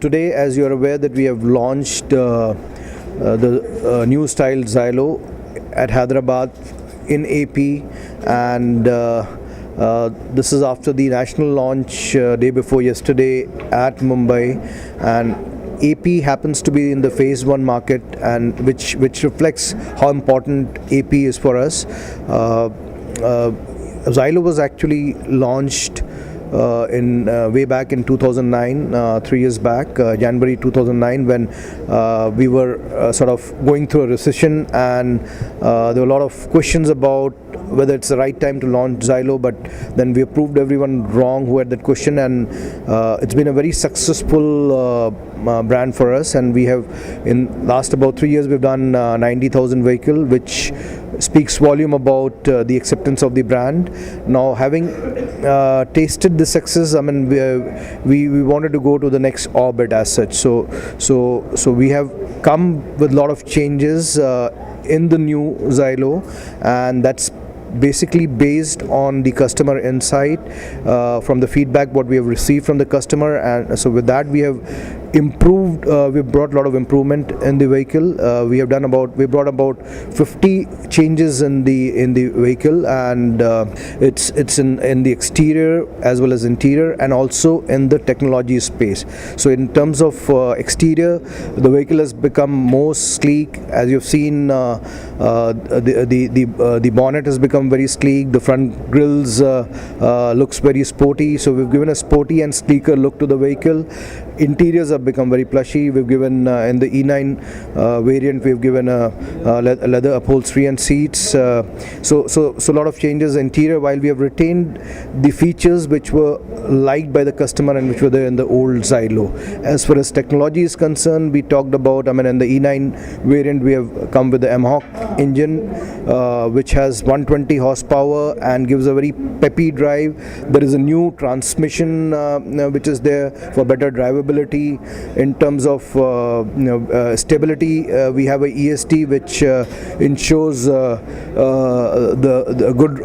Today, as you're aware, that we have launched the new style Xylo at Hyderabad in AP, and this is after the national launch day before yesterday at Mumbai, and AP happens to be in the phase 1 market, and which reflects how important AP is for us. Xylo was actually launched in way back in 2009, 3 years back, January 2009, when we were sort of going through a recession, and there were a lot of questions about whether it's the right time to launch Xylo, but then we proved everyone wrong who had that question, and it's been a very successful brand for us, and we have, in last about 3 years, we've done 90,000 vehicle, which speaks volume about the acceptance of the brand. Now, having tasted the success, I mean, we wanted to go to the next orbit as such. So we have come with a lot of changes in the new Xylo, and that's basically based on the customer insight from the feedback what we have received from the customer, and so with that we have improved, we've brought a lot of improvement in the vehicle. We brought about 50 changes in the vehicle, and it's in the exterior as well as interior, and also in the technology space. So in terms of exterior, the vehicle has become more sleek. As you've seen, the bonnet has become very sleek. The front grills looks very sporty. So we've given a sporty and sleeker look to the vehicle. Interiors have become very plushy. We've given in the E9 variant, we've given a leather upholstery and seats. So a lot of changes interior, while we have retained the features which were liked by the customer and which were there in the old Xylo. As far as technology is concerned, we talked about, I mean, in the E9 variant, we have come with the MHawk engine, which has 120 horsepower and gives a very peppy drive. There is a new transmission which is there for better drivability. In terms of stability, we have a EST which ensures the good.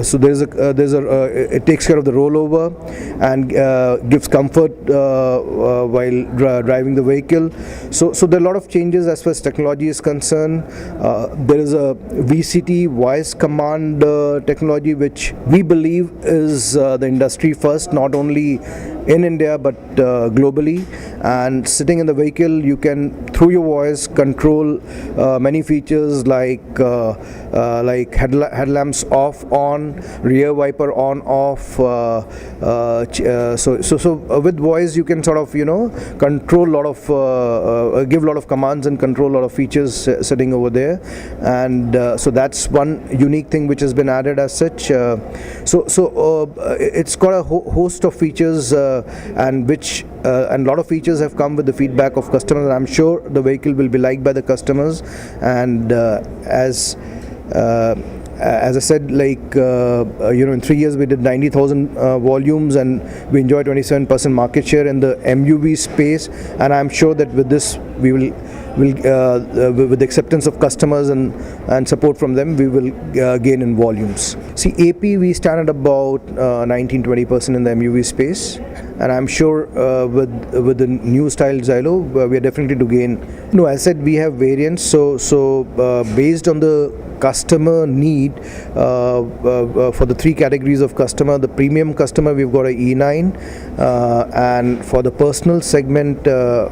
So it takes care of the rollover and gives comfort while driving the vehicle. So there are a lot of changes as far as technology is concerned. There is a VCT voice command technology, which we believe is the industry first, not only in India but globally. And sitting in the vehicle, you can, through your voice, control many features like headlamps off, on, rear wiper on, off. So with voice, you can sort of control a lot of give a lot of commands and control a lot of features sitting over there. And so that's one unique thing which has been added as such. It's got a host of features, and a lot of features have come with the feedback of customers, and I'm sure the vehicle will be liked by the customers. And as I said, in 3 years we did 90,000 volumes, and we enjoy 27% market share in the MUV space. And I'm sure that with this, we will with the acceptance of customers and support from them, we will gain in volumes. See, AP, we stand at about 19-20% in the MUV space, and I'm sure with the new style Xylo, we are definitely to gain. No, as I said, we have variants. So based on the customer need, for the 3 categories of customer, the premium customer, we've got a E9, and for the personal segment,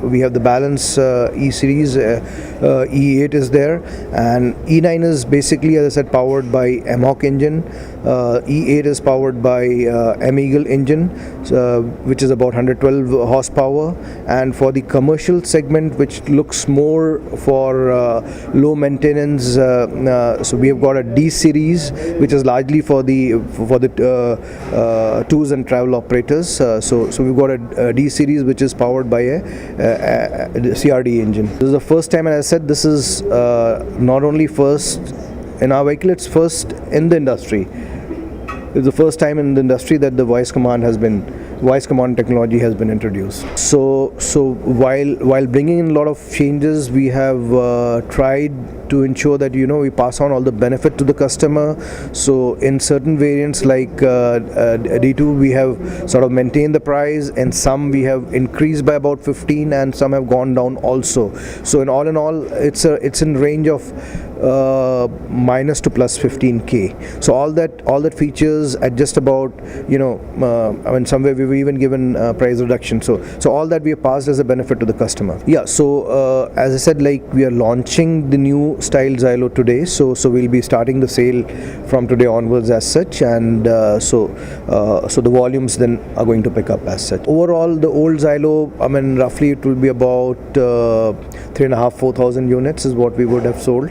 we have the Balance E-Series. E8 is there, and E9 is basically, as I said, powered by MHawk engine. E8 is powered by M-Eagle engine, which is about 112 horsepower. And for the commercial segment, which looks more for low maintenance, so we have got a D series, which is largely for the tours and travel operators. So we've got a D series which is powered by a CRD engine. This is the first time, and as I said, this is not only first in our vehicle, it's first in the industry. It's the first time in the industry that the voice command has been voice command technology has been introduced. So while bringing in a lot of changes, we have tried to ensure that we pass on all the benefit to the customer. So in certain variants like D2, we have sort of maintained the price, and some we have increased by about 15, and some have gone down also. So in all, it's in range of minus to plus 15k. So all that features at just about somewhere we've even given price reduction. So all that we have passed as a benefit to the customer. Yeah. So as I said, like, we are launching the new style Xylo today. So we'll be starting the sale from today onwards as such, and so the volumes then are going to pick up as such. Overall, the old Xylo, roughly it will be about 3,500-4,000 units is what we would have sold.